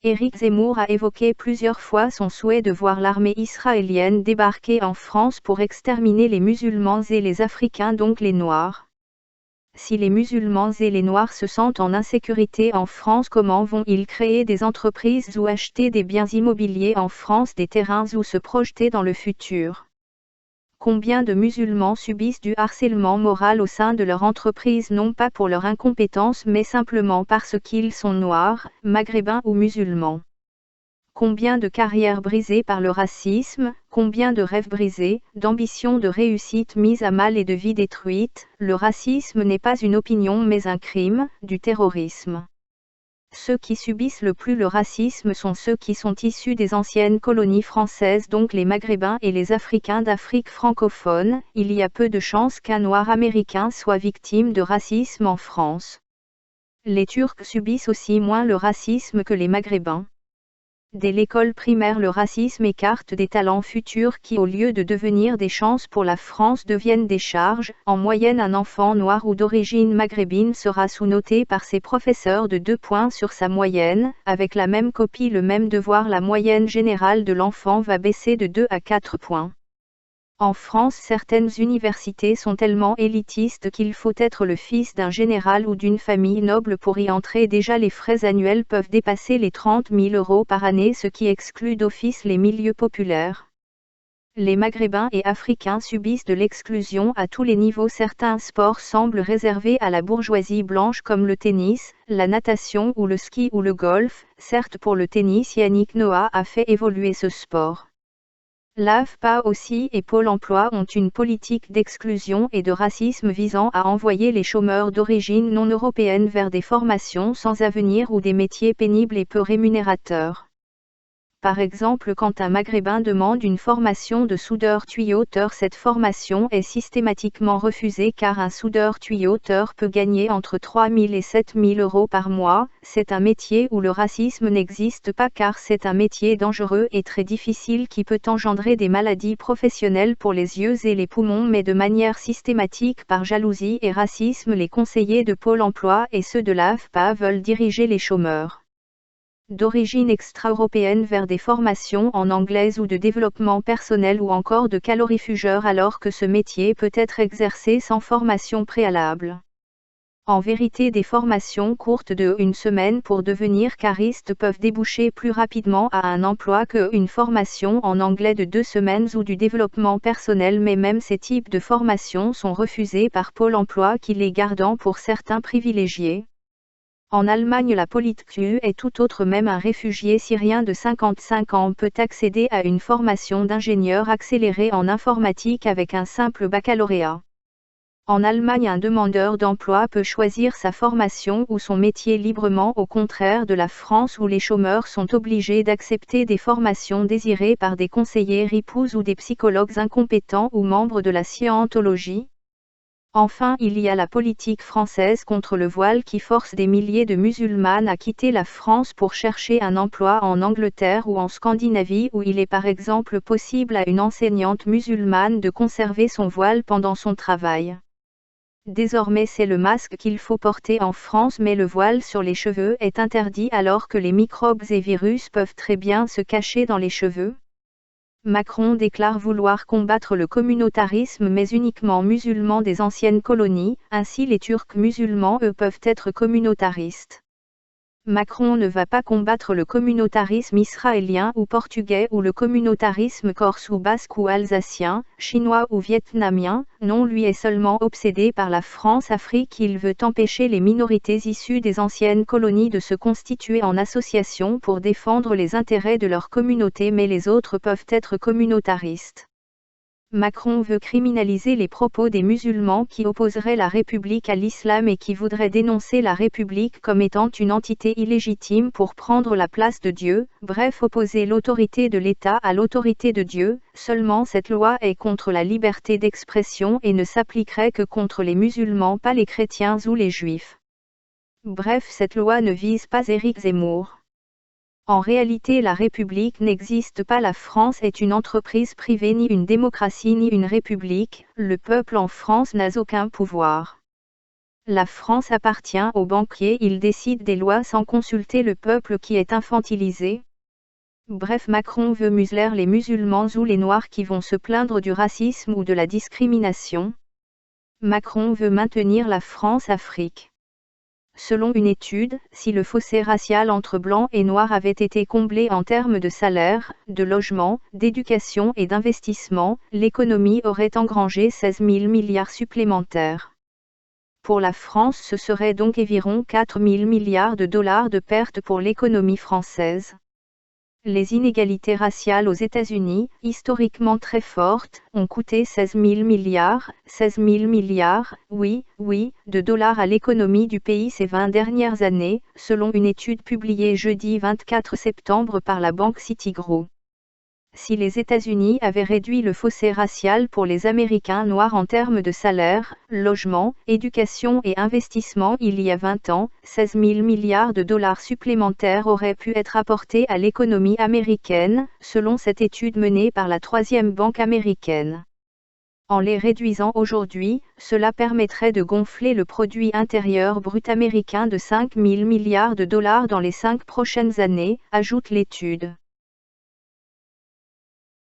Éric Zemmour a évoqué plusieurs fois son souhait de voir l'armée israélienne débarquer en France pour exterminer les musulmans et les Africains, donc les Noirs. Si les musulmans et les Noirs se sentent en insécurité en France, comment vont-ils créer des entreprises ou acheter des biens immobiliers en France, des terrains ou se projeter dans le futur? Combien de musulmans subissent du harcèlement moral au sein de leur entreprise, non pas pour leur incompétence mais simplement parce qu'ils sont noirs, maghrébins ou musulmans? Combien de carrières brisées par le racisme, combien de rêves brisés, d'ambitions de réussite mises à mal et de vies détruites? Le racisme n'est pas une opinion mais un crime, du terrorisme. Ceux qui subissent le plus le racisme sont ceux qui sont issus des anciennes colonies françaises, donc les Maghrébins et les Africains d'Afrique francophone. Il y a peu de chances qu'un Noir américain soit victime de racisme en France. Les Turcs subissent aussi moins le racisme que les Maghrébins. Dès l'école primaire, le racisme écarte des talents futurs qui, au lieu de devenir des chances pour la France, deviennent des charges. En moyenne, un enfant noir ou d'origine maghrébine sera sous-noté par ses professeurs de 2 points sur sa moyenne. Avec la même copie, le même devoir, la moyenne générale de l'enfant va baisser de 2 à 4 points. En France, certaines universités sont tellement élitistes qu'il faut être le fils d'un général ou d'une famille noble pour y entrer. Déjà, les frais annuels peuvent dépasser les 30 000 € par année, ce qui exclut d'office les milieux populaires. Les Maghrébins et Africains subissent de l'exclusion à tous les niveaux. Certains sports semblent réservés à la bourgeoisie blanche comme le tennis, la natation ou le ski ou le golf. Certes, pour le tennis, Yannick Noah a fait évoluer ce sport. L'AFPA aussi et Pôle emploi ont une politique d'exclusion et de racisme visant à envoyer les chômeurs d'origine non européenne vers des formations sans avenir ou des métiers pénibles et peu rémunérateurs. Par exemple, quand un Maghrébin demande une formation de soudeur-tuyauteur, cette formation est systématiquement refusée car un soudeur-tuyauteur peut gagner entre 3 000 et 7 000 € par mois. C'est un métier où le racisme n'existe pas car c'est un métier dangereux et très difficile qui peut engendrer des maladies professionnelles pour les yeux et les poumons, mais de manière systématique par jalousie et racisme, les conseillers de Pôle emploi et ceux de l'AFPA veulent diriger les chômeurs d'origine extra-européenne vers des formations en anglais ou de développement personnel ou encore de calorifugeur, alors que ce métier peut être exercé sans formation préalable. En vérité, des formations courtes de 1 semaine pour devenir cariste peuvent déboucher plus rapidement à un emploi qu'une formation en anglais de 2 semaines ou du développement personnel, mais même ces types de formations sont refusés par Pôle emploi qui les gardant pour certains privilégiés. En Allemagne, la Politku est tout autre. Même un réfugié syrien de 55 ans peut accéder à une formation d'ingénieur accéléré en informatique avec un simple baccalauréat. En Allemagne, un demandeur d'emploi peut choisir sa formation ou son métier librement, au contraire de la France où les chômeurs sont obligés d'accepter des formations désirées par des conseillers ripoux ou des psychologues incompétents ou membres de la scientologie. Enfin, il y a la politique française contre le voile qui force des milliers de musulmanes à quitter la France pour chercher un emploi en Angleterre ou en Scandinavie, où il est par exemple possible à une enseignante musulmane de conserver son voile pendant son travail. Désormais, c'est le masque qu'il faut porter en France, mais le voile sur les cheveux est interdit alors que les microbes et virus peuvent très bien se cacher dans les cheveux. Macron déclare vouloir combattre le communautarisme mais uniquement musulmans des anciennes colonies, ainsi les Turcs musulmans eux peuvent être communautaristes. Macron ne va pas combattre le communautarisme israélien ou portugais ou le communautarisme corse ou basque ou alsacien, chinois ou vietnamien. Non, lui est seulement obsédé par la France-Afrique. Il veut empêcher les minorités issues des anciennes colonies de se constituer en association pour défendre les intérêts de leur communauté, mais les autres peuvent être communautaristes. Macron veut criminaliser les propos des musulmans qui opposeraient la République à l'islam et qui voudraient dénoncer la République comme étant une entité illégitime pour prendre la place de Dieu, bref opposer l'autorité de l'État à l'autorité de Dieu. Seulement cette loi est contre la liberté d'expression et ne s'appliquerait que contre les musulmans, pas les chrétiens ou les juifs. Bref, cette loi ne vise pas Éric Zemmour. En réalité, la République n'existe pas. La France est une entreprise privée, ni une démocratie ni une république. Le peuple en France n'a aucun pouvoir. La France appartient aux banquiers, ils décident des lois sans consulter le peuple qui est infantilisé. Bref, Macron veut museler les musulmans ou les noirs qui vont se plaindre du racisme ou de la discrimination. Macron veut maintenir la France-Afrique. Selon une étude, si le fossé racial entre blancs et noirs avait été comblé en termes de salaire, de logement, d'éducation et d'investissement, l'économie aurait engrangé 16 000 milliards supplémentaires. Pour la France, ce serait donc environ 4 000 milliards de dollars de pertes pour l'économie française. Les inégalités raciales aux États-Unis, historiquement très fortes, ont coûté 16 000 milliards, oui, de dollars à l'économie du pays ces 20 dernières années, selon une étude publiée jeudi 24 septembre par la banque Citigroup. Si les États-Unis avaient réduit le fossé racial pour les Américains noirs en termes de salaire, logement, éducation et investissement il y a 20 ans, 16 000 milliards de dollars supplémentaires auraient pu être apportés à l'économie américaine, selon cette étude menée par la troisième banque américaine. En les réduisant aujourd'hui, cela permettrait de gonfler le produit intérieur brut américain de 5 000 milliards de dollars dans les 5 prochaines années, ajoute l'étude.